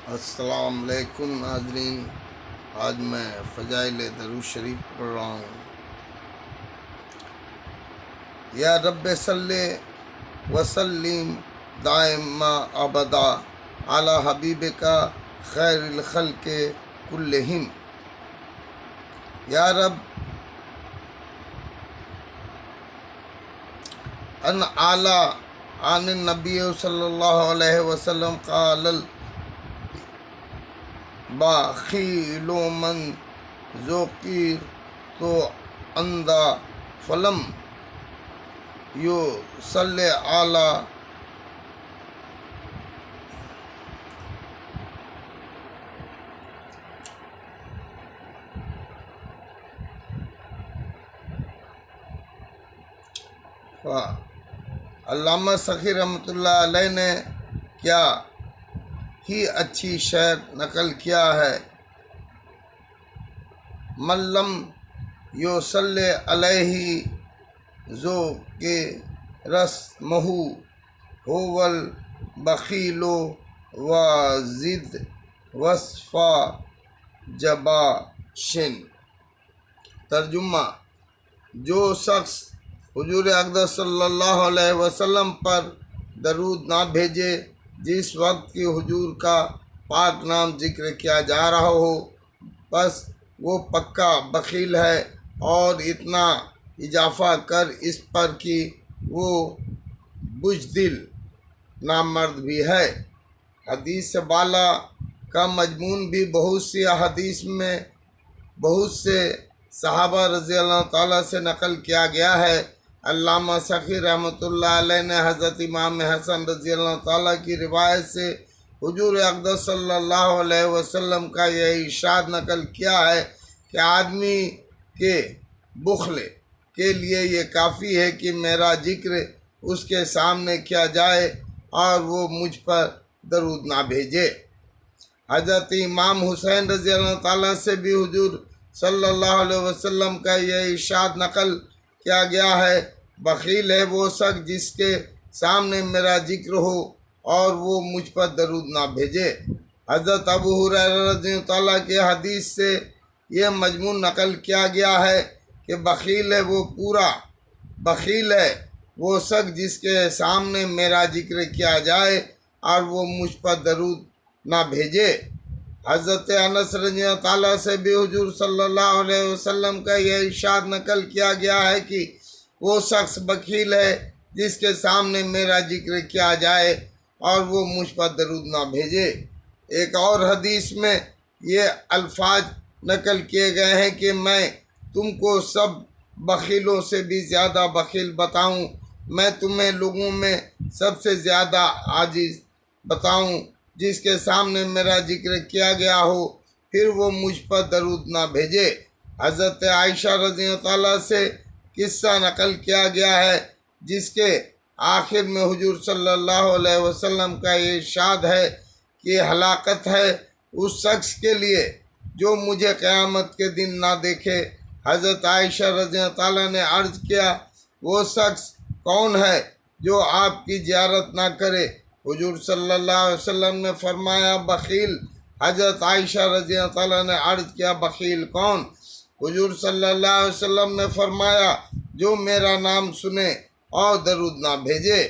السلام علیکم ناظرین، آج میں فضائل درود شریف پڑھ رہا ہوں۔ یا رب صلی وسلم دائما ابدا علی حبیبک خیر الخلق کلہم۔ یا رب ان اعلی عن النبی صلی اللہ علیہ وسلم قال باخیل من ذکر تو اندہ فلم یو صلی علی علامہ سخی رحمۃ اللہ علیہ نے کیا ہی اچھی شعر نقل کیا ہے۔ ملم یو صلی علیہ ذو کے رسمہ ہوول بخیل و زد وصفا جباشن۔ ترجمہ: جو شخص حضور اقدس صلی اللہ علیہ وسلم پر درود نہ بھیجے جس وقت کہ حضور کا پاک نام ذکر کیا جا رہا ہو، بس وہ پکا بخیل ہے، اور اتنا اضافہ کر اس پر کہ وہ بزدل نامرد بھی ہے۔ حدیث بالا کا مضمون بھی بہت سی احادیث میں بہت سے صحابہ رضی اللہ تعالیٰ سے نقل کیا گیا ہے۔ علامہ سخی رحمۃ اللہ علیہ نے حضرت امام حسن رضی اللہ تعالیٰ کی روایت سے حضور اقدس صلی اللہ علیہ وسلم کا یہ ارشاد نقل کیا ہے کہ آدمی کے بخل کے لیے یہ کافی ہے کہ میرا ذکر اس کے سامنے کیا جائے اور وہ مجھ پر درود نہ بھیجے۔ حضرت امام حسین رضی اللہ تعالیٰ سے بھی حضور صلی اللہ علیہ وسلم کا یہ ارشاد نقل کیا گیا ہے: بخیل ہے وہ شخص جس کے سامنے میرا ذکر ہو اور وہ مجھ پر درود نہ بھیجے۔ حضرت ابو ہریرہ رضی اللہ تعالیٰ کے حدیث سے یہ مضمون نقل کیا گیا ہے کہ بخیل ہے وہ شخص جس کے سامنے میرا ذکر کیا جائے اور وہ مجھ پر درود نہ بھیجے۔ حضرت انس رضی اللہ تعالیٰ سے بھی حضور صلی اللہ علیہ وسلم کا یہ ارشاد نقل کیا گیا ہے کہ وہ شخص بخیل ہے جس کے سامنے میرا ذکر کیا جائے اور وہ مجھ پر درود نہ بھیجے۔ ایک اور حدیث میں یہ الفاظ نقل کیے گئے ہیں کہ میں تم کو سب بخیلوں سے بھی زیادہ بخیل بتاؤں، میں تمہیں لوگوں میں سب سے زیادہ عاجز بتاؤں، جس کے سامنے میرا ذکر کیا گیا ہو پھر وہ مجھ پر درود نہ بھیجے۔ حضرت عائشہ رضی اللہ تعالیٰ سے قصہ نقل کیا گیا ہے جس کے آخر میں حضور صلی اللہ علیہ وسلم کا یہ ارشاد ہے کہ ہلاکت ہے اس شخص کے لیے جو مجھے قیامت کے دن نہ دیکھے۔ حضرت عائشہ رضی اللہ تعالیٰ نے عرض کیا: وہ شخص کون ہے جو آپ کی زیارت نہ کرے؟ حضور صلی اللہ علیہ وسلم نے فرمایا: بخیل۔ حضرت عائشہ رضی اللہ تعالیٰ نے عرض کیا: بخیل کون؟ حضور صلی اللہ علیہ وسلم نے فرمایا: جو میرا نام سنے اور درود نہ بھیجے۔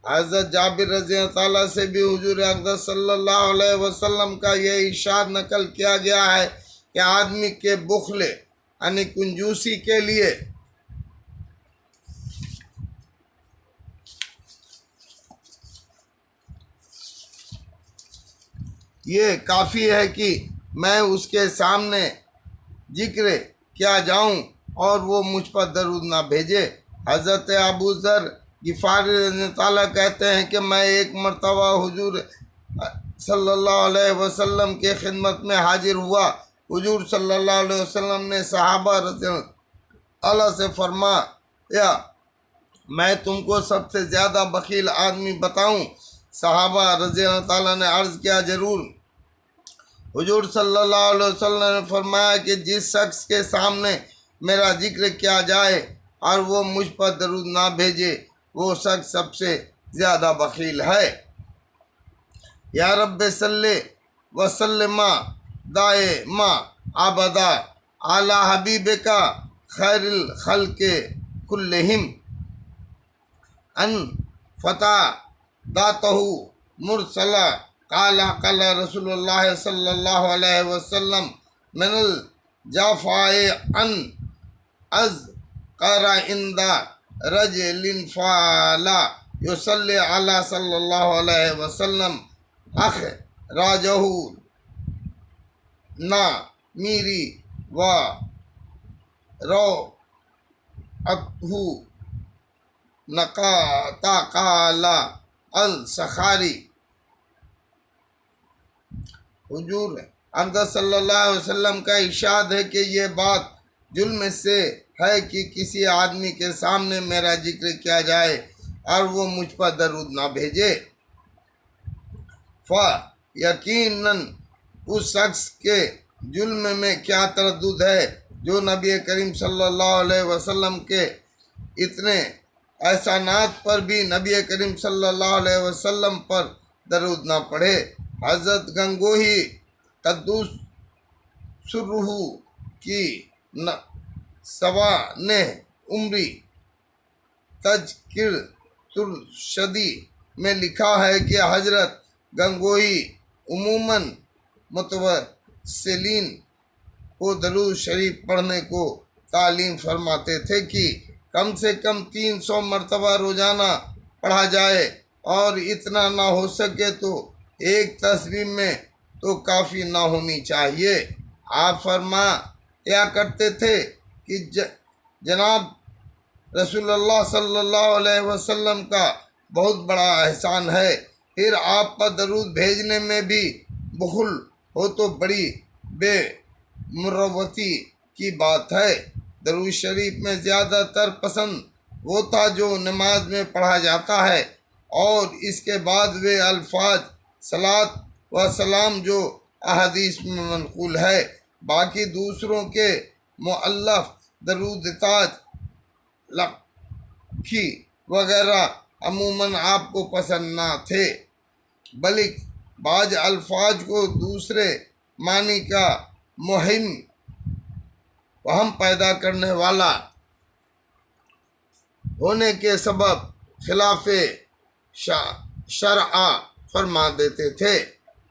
حضرت جابر رضی اللہ تعالیٰ سے بھی حضور اقدس صلی اللہ علیہ وسلم کا یہ ارشاد نقل کیا گیا ہے کہ آدمی کے بخل یعنی کنجوسی کے لیے یہ کافی ہے کہ میں اس کے سامنے ذکر کیا جاؤں اور وہ مجھ پر درود نہ بھیجے۔ حضرت ابو ذر غفاری رضی اللہ تعالیٰ کہتے ہیں کہ میں ایک مرتبہ حضور صلی اللہ علیہ وسلم کے خدمت میں حاضر ہوا۔ حضور صلی اللہ علیہ وسلم نے صحابہ رضی اللہ تعالیٰ سے فرمایا: میں تم کو سب سے زیادہ بخیل آدمی بتاؤں؟ صحابہ رضی اللہ تعالیٰ نے عرض کیا: ضرور۔ حضور صلی اللہ علیہ وسلم نے فرمایا کہ جس شخص کے سامنے میرا ذکر کیا جائے اور وہ مجھ پر درود نہ بھیجے وہ شخص سب سے زیادہ بخیل ہے۔ یا رب صلی وسلم دائما ابدا اعلی حبیب کا خیر الخلق کلہم ان فتح داتہ مرسلا قال قال رسول اللہ صلی اللہ علیہ وسلم من الجافاء ان از قرا عند رجل فعلا یصلی علی صلی اللہ علیہ وسلم اخ راجہ نا میری و رو اتہو نقاتا قالا السخاری حضور اقدس صلی اللہ علیہ وسلم کا ارشاد ہے کہ یہ بات ظلم سے ہے کہ کسی آدمی کے سامنے میرا ذکر کیا جائے اور وہ مجھ پر درود نہ بھیجے، یقیناً اس شخص کے ظلم میں کیا تردد ہے جو نبی کریم صلی اللہ علیہ وسلم کے اتنے احسانات پر بھی نبی کریم صلی اللہ علیہ وسلم پر درود نہ پڑھے۔ حضرت گنگوہی قدوس سرہ کی سوانح عمری تذکر ترشدی میں لکھا ہے کہ حضرت گنگوہی عموماً متوسلین کو درود شریف پڑھنے کو تعلیم فرماتے تھے کہ کم سے کم 300 مرتبہ روزانہ پڑھا جائے، اور اتنا نہ ہو سکے تو ایک تسبیح میں تو کافی نہ ہونی چاہیے۔ آپ فرمایا کرتے تھے کہ جناب رسول اللہ صلی اللہ علیہ وسلم کا بہت بڑا احسان ہے، پھر آپ پر درود بھیجنے میں بھی بخل ہو تو بڑی بے مروتی کی بات ہے۔ درود شریف میں زیادہ تر پسند وہ تھا جو نماز میں پڑھا جاتا ہے، اور اس کے بعد وہ الفاظ صلاۃ و سلام جو احادیث میں منقول ہے۔ باقی دوسروں کے مؤلف درود تاج لکھی وغیرہ عموماً آپ کو پسند نہ تھے، بلکہ بعض الفاظ کو دوسرے معنی کا وہم پیدا کرنے والا ہونے کے سبب خلاف شرع فرما دیتے تھے۔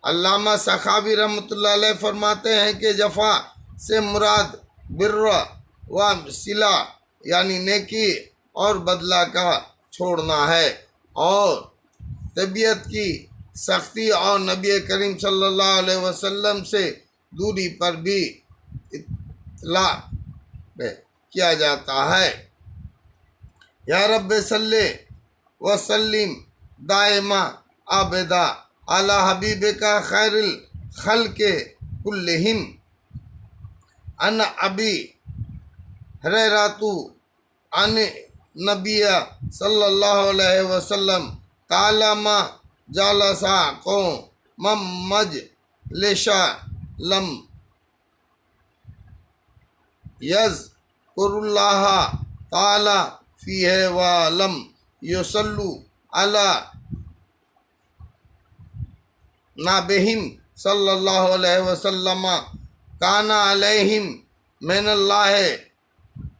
علامہ سخاوی رحمۃ اللہ علیہ فرماتے ہیں کہ جفا سے مراد بر و صلہ یعنی نیکی اور بدلہ کا چھوڑنا ہے، اور طبیعت کی سختی اور نبی کریم صلی اللہ علیہ وسلم سے دوری پر بھی اطلاع کیا جاتا ہے۔ یا رب صلی وسلم دائما ابدا اعلی حبیب کا خیر الخلق کلہم ان ابی ہریرۃ ان نبی صلی اللہ علیہ وسلم تعالی ما جالسا قوم مجلسا لم یذکر اللہ تعالی فیہ ولم یصلوا علی نبیہم صلی اللہ علیہ وسلم کان علیہم من اللہ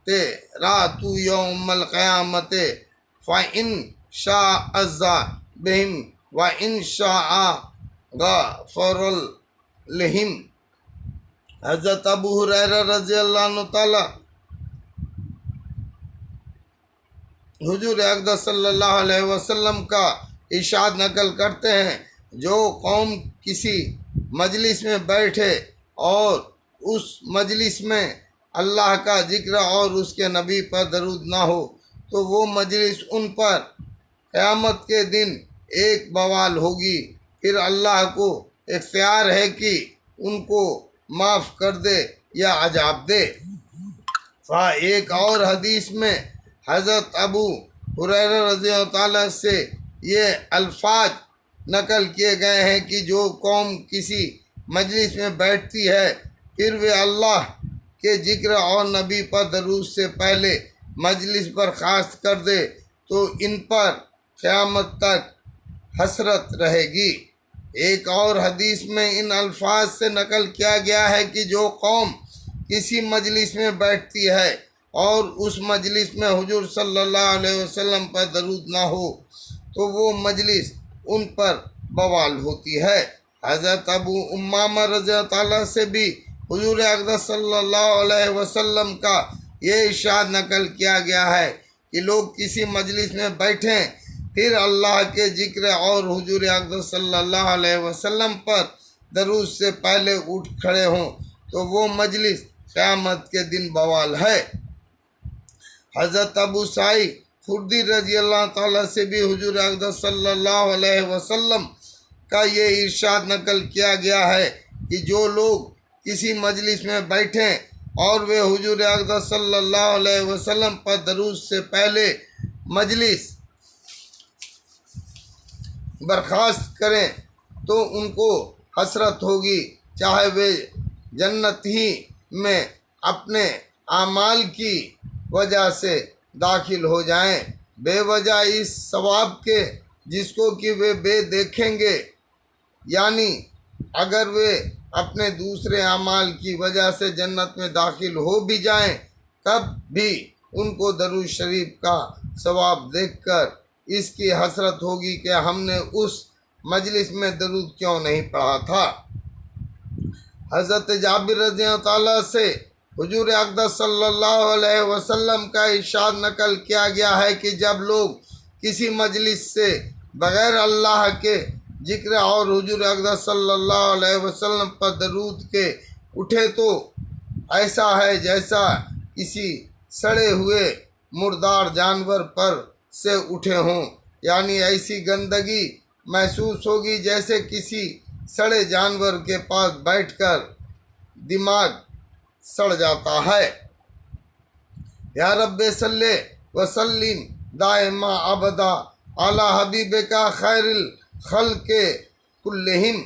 تیرات یوم القیامت فإن شاء عزا بہم وإن شاء غفر لہم۔ حضرت ابو ہریرہ رضی اللہ عنہ تعالی حضور اقدس صلی اللہ علیہ وسلم کا ارشاد نقل کرتے ہیں، جو قوم کسی مجلس میں بیٹھے اور اس مجلس میں اللہ کا ذکر اور اس کے نبی پر درود نہ ہو تو وہ مجلس ان پر قیامت کے دن ایک بوال ہوگی، پھر اللہ کو اختیار ہے کہ ان کو معاف کر دے یا عذاب دے۔ ایک اور حدیث میں حضرت ابو ہریرہ رضی اللہ تعالیٰ سے یہ الفاظ نقل کیے گئے ہیں کہ جو قوم کسی مجلس میں بیٹھتی ہے پھر وہ اللہ کے ذکر اور نبی پر درود سے پہلے مجلس برخاست کر دے تو ان پر قیامت تک حسرت رہے گی۔ ایک اور حدیث میں ان الفاظ سے نقل کیا گیا ہے کہ جو قوم کسی مجلس میں بیٹھتی ہے اور اس مجلس میں حضور صلی اللہ علیہ وسلم پر درود نہ ہو تو وہ مجلس ان پر بوال ہوتی ہے۔ حضرت ابو امامہ رضی اللہ تعالیٰ سے بھی حضور اقدس صلی اللہ علیہ وسلم کا یہ ارشاد نقل کیا گیا ہے کہ لوگ کسی مجلس میں بیٹھیں پھر اللہ کے ذکر اور حضور اقدس صلی اللہ علیہ وسلم پر درود سے پہلے اٹھ کھڑے ہوں تو وہ مجلس قیامت کے دن بوال ہے۔ حضرت ابو سعید خدری رضی اللہ تعالیٰ سے بھی حضور اقدس صلی اللہ علیہ وسلم کا یہ ارشاد نقل کیا گیا ہے کہ جو لوگ کسی مجلس میں بیٹھیں اور وہ حضور اقدس صلی اللہ علیہ وسلم پر درود سے پہلے مجلس برخاست کریں تو ان کو حسرت ہوگی، چاہے وہ جنت ہی میں اپنے اعمال کی وجہ سے داخل ہو جائیں، بے وجہ اس ثواب کے جس کو کہ وہ بے دیکھیں گے، یعنی اگر وہ اپنے دوسرے اعمال کی وجہ سے جنت میں داخل ہو بھی جائیں تب بھی ان کو درود شریف کا ثواب دیکھ کر اس کی حسرت ہوگی کہ ہم نے اس مجلس میں درود کیوں نہیں پڑھا تھا۔ حضرت جابر رضی اللہ تعالیٰ سے حضور اقدس صلی اللہ علیہ وسلم کا ارشاد نقل کیا گیا ہے کہ جب لوگ کسی مجلس سے بغیر اللہ کے ذکر اور حضور اقدس صلی اللہ علیہ وسلم پر درود کے اٹھے تو ایسا ہے جیسا کسی سڑے ہوئے مردار جانور پر سے اٹھے ہوں، یعنی ایسی گندگی محسوس ہوگی جیسے کسی سڑے جانور کے پاس بیٹھ کر دماغ سڑ جاتا ہے۔ یا رب صلی وسلم دائما ابدا اعلی حبیب کا خیر الخلق کلہم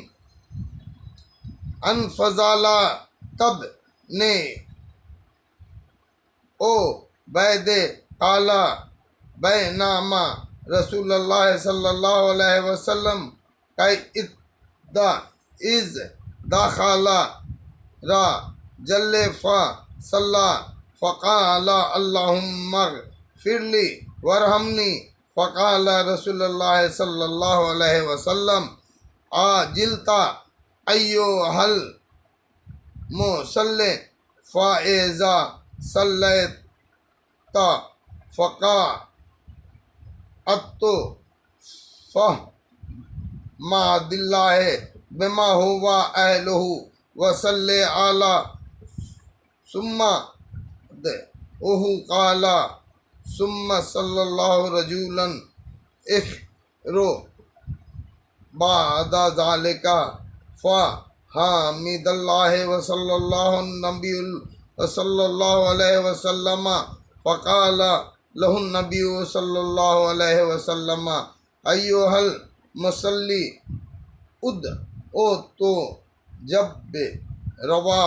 ان فضالہ تب نے او بید کالا بینامہ رسول اللہ صلی اللہ علیہ وسلم کا از داخلہ را جل فا صلی فقال اللہم اغفر لی ورحمنی فقال رسول اللہ صلی اللہ علیہ وسلم آجلتا ایوہل مصلی فائزہ صلیتا فقعت فحمد اللہ بما ہوا اہلہ وصلی علی ثم قال ثم صلی اللہ رجولا اخرو بعد ذالک فحمد اللہ وصلی اللہ النبی صلی اللہ علیہ وسلم فقال لہ النبی صلی اللہ علیہ وسلم ایوہ المصلی اد او تو جب روا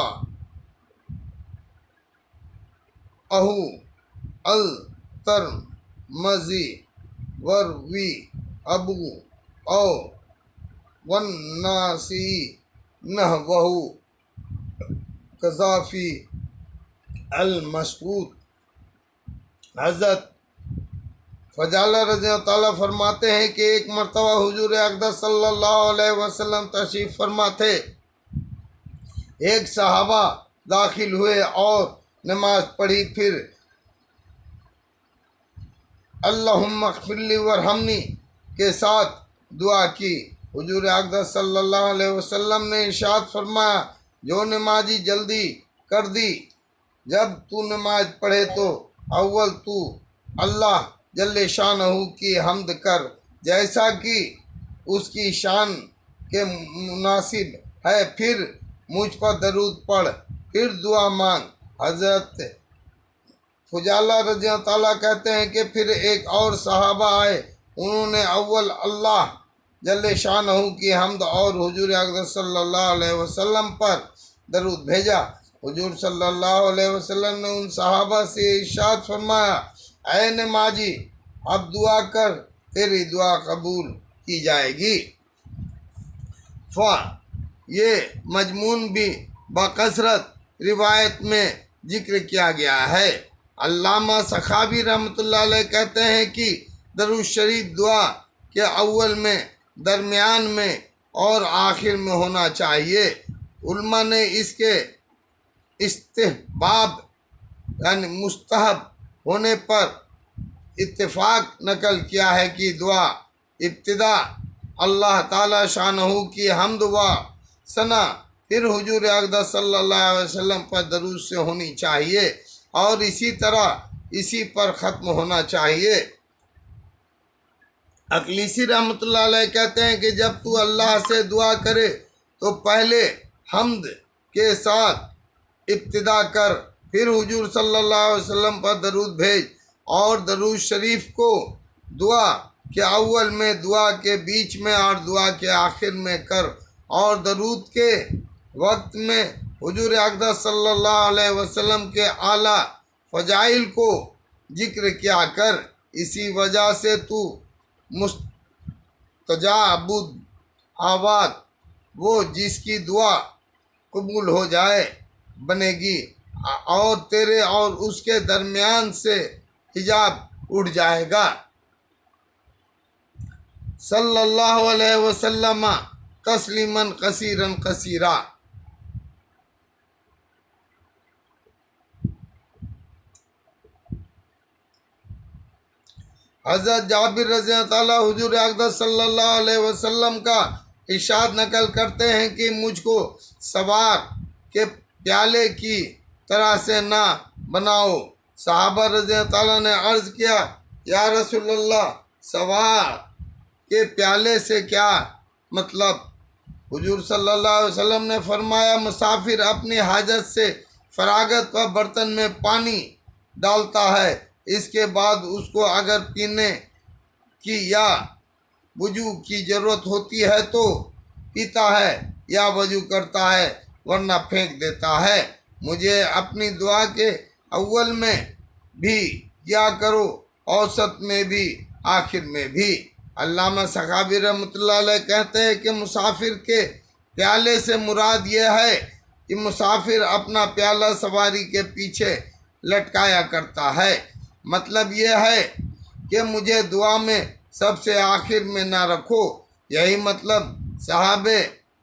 اہو الترمذی وروی ابو او والناسی نحوہ قذافی المشکوت۔ حضرت فضالہ رضی اللہ تعالیٰ فرماتے ہیں کہ ایک مرتبہ حضور اقدس صلی اللہ علیہ وسلم تشریف فرما تھے، ایک صحابہ داخل ہوئے اور نماز پڑھی، پھر اللہم اغفر لی ورحمنی کے ساتھ دعا کی۔ حضور اقدس صلی اللہ علیہ وسلم نے ارشاد فرمایا، جو نمازی جلدی کر دی، جب تو نماز پڑھے تو اول تو اللہ جل شانہ کی حمد کر جیسا کہ اس کی شان کے مناسب ہے، پھر مجھ پر درود پڑھ، پھر دعا مانگ۔ حضرت فضالہ رضی اللہ تعالیٰ کہتے ہیں کہ پھر ایک اور صحابہ آئے، انہوں نے اول اللہ جل شانہ کی حمد اور حضور اقدس صلی اللہ علیہ وسلم پر درود بھیجا۔ حضور صلی اللہ علیہ وسلم نے ان صحابہ سے ارشاد فرمایا، اے نمازی اب دعا کر، تیری دعا قبول کی جائے گی۔ یہ مضمون بھی بکثرت روایت میں ذکر کیا گیا ہے۔ علامہ سخاوی رحمۃ اللہ علیہ کہتے ہیں کہ درود شریف دعا کے اول میں، درمیان میں اور آخر میں ہونا چاہیے۔ علماء نے اس کے استحباب یعنی مستحب ہونے پر اتفاق نقل کیا ہے کہ دعا ابتدا اللہ تعالی شانہ کی حمد و ثنا، پھر حضور اقدس صلی اللہ علیہ وسلم پر درود سے ہونی چاہیے اور اسی طرح اسی پر ختم ہونا چاہیے۔ اقلیسی رحمۃ اللہ علیہ کہتے ہیں کہ جب تو اللہ سے دعا کرے تو پہلے حمد کے ساتھ ابتدا کر، پھر حضور صلی اللہ علیہ وسلم پر درود بھیج اور درود شریف کو دعا کے اول میں، دعا کے بیچ میں اور دعا کے آخر میں کر، اور درود کے وقت میں حضور اقدس صلی اللہ علیہ وسلم کے اعلیٰ فضائل کو ذکر کیا کر۔ اسی وجہ سے تو مستجاب الدعوات، وہ جس کی دعا قبول ہو جائے، بنے گی اور تیرے اور اس کے درمیان سے حجاب اٹھ جائے گا۔ صلی اللہ علیہ وسلم تسلیما کثیرا کثیرا۔ حضرت جابر رضی اللہ تعالیٰ حضور اقدس صلی اللہ علیہ وسلم کا ارشاد نقل کرتے ہیں کہ مجھ کو سوار کے پیالے کی طرح سے نہ بناؤ۔ صحابہ رضی اللہ تعالیٰ نے عرض کیا، یا رسول اللہ، سوار کے پیالے سے کیا مطلب؟ حضور صلی اللہ علیہ وسلم نے فرمایا، مسافر اپنی حاجت سے فراغت پر برتن میں پانی ڈالتا ہے، اس کے بعد اس کو اگر پینے کی یا وضو کی ضرورت ہوتی ہے تو پیتا ہے یا وضو کرتا ہے، ورنہ پھینک دیتا ہے۔ مجھے اپنی دعا کے اول میں بھی کیا کرو، اوسط میں بھی، آخر میں بھی۔ علامہ سخاوی رحمۃ اللہ علیہ کہتے ہیں کہ مسافر کے پیالے سے مراد یہ ہے کہ مسافر اپنا پیالہ سواری کے پیچھے لٹکایا کرتا ہے۔ مطلب یہ ہے کہ مجھے دعا میں سب سے آخر میں نہ رکھو۔ یہی مطلب صاحب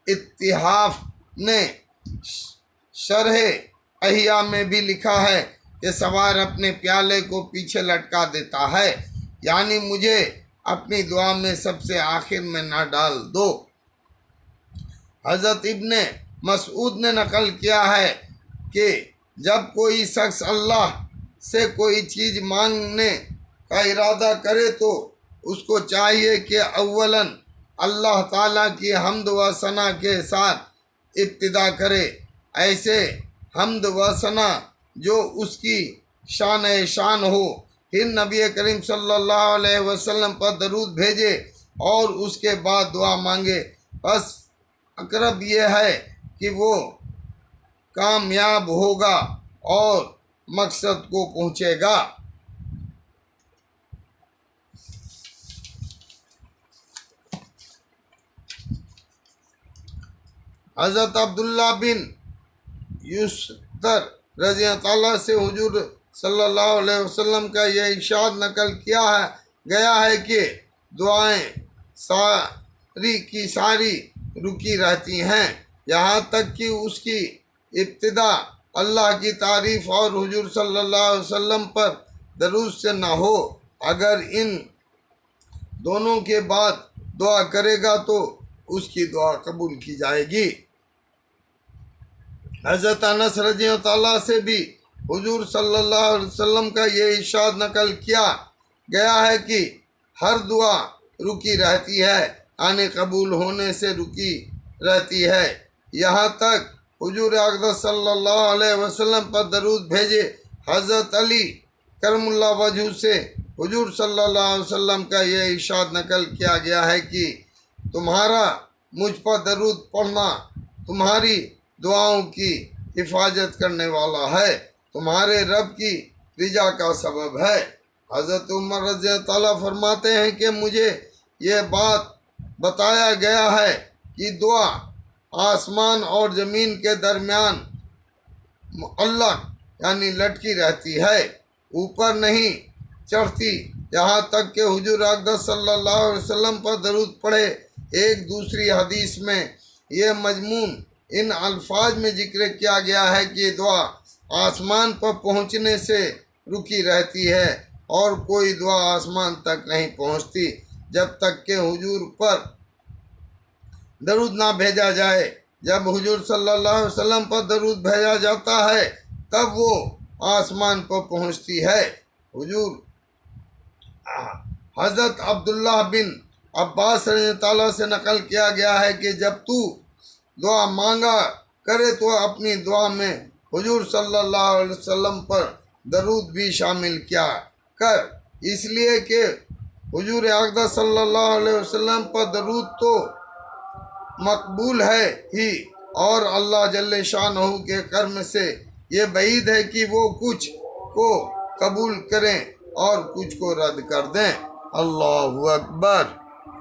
اتحاف نے شرح احیاء میں بھی لکھا ہے کہ سوار اپنے پیالے کو پیچھے لٹکا دیتا ہے، یعنی مجھے اپنی دعا میں سب سے آخر میں نہ ڈال دو۔ حضرت ابن مسعود نے نقل کیا ہے کہ جب کوئی شخص اللہ سے کوئی چیز مانگنے کا ارادہ کرے تو اس کو چاہیے کہ اولاً اللہ تعالیٰ کی حمد و ثنا کے ساتھ ابتدا کرے، ایسے حمد و ثنا جو اس کی شان ہو، پھر نبی کریم صلی اللہ علیہ وسلم پر درود بھیجے اور اس کے بعد دعا مانگے۔ بس اقرب یہ ہے کہ وہ کامیاب ہوگا اور مقصد کو پہنچے گا۔ حضرت عبداللہ بن یسر رضی اللہ تعالیٰ سے حضور صلی اللہ علیہ وسلم کا یہ ارشاد نقل کیا گیا ہے کہ دعائیں ساری کی ساری رکی رہتی ہیں، یہاں تک کہ اس کی ابتدا اللہ کی تعریف اور حضور صلی اللہ علیہ وسلم پر درود سے نہ ہو۔ اگر ان دونوں کے بعد دعا کرے گا تو اس کی دعا قبول کی جائے گی۔ حضرت انس رضی اللہ تعالیٰ سے بھی حضور صلی اللہ علیہ وسلم کا یہ ارشاد نقل کیا گیا ہے کہ ہر دعا رکی رہتی ہے، یعنی قبول ہونے سے رکی رہتی ہے، یہاں تک حضور اقدس صلی اللہ علیہ وسلم پر درود بھیجے۔ حضرت علی کرم اللہ وجہ سے حضور صلی اللہ علیہ وسلم کا یہ ارشاد نقل کیا گیا ہے کہ تمہارا مجھ پر درود پڑھنا تمہاری دعاؤں کی حفاظت کرنے والا ہے، تمہارے رب کی رضا کا سبب ہے۔ حضرت عمر رضی اللہ تعالیٰ فرماتے ہیں کہ مجھے یہ بات بتایا گیا ہے کہ دعا آسمان اور زمین کے درمیان معلق یعنی لٹکی رہتی ہے، اوپر نہیں چڑھتی، یہاں تک کہ حضور اقدس صلی اللہ علیہ وسلم پر درود پڑھے۔ ایک دوسری حدیث میں یہ مضمون ان الفاظ میں ذکر کیا گیا ہے کہ دعا آسمان پر پہنچنے سے رکی رہتی ہے اور کوئی دعا آسمان تک نہیں پہنچتی جب تک کہ حضور پر درود نہ بھیجا جائے۔ جب حضور صلی اللہ علیہ وسلم پر درود بھیجا جاتا ہے تب وہ آسمان پر پہنچتی ہے۔ حضرت عبداللہ بن عباس رضی اللہ تعالیٰ سے نقل کیا گیا ہے کہ جب تو دعا مانگا کرے تو اپنی دعا میں حضور صلی اللہ علیہ وسلم پر درود بھی شامل کیا کر، اس لیے کہ حضور اقدس صلی اللہ علیہ وسلم پر درود تو مقبول ہے ہی، اور اللہ جل شانہ کے کرم سے یہ بعید ہے کہ وہ کچھ کو قبول کریں اور کچھ کو رد کر دیں۔ اللہ اکبر۔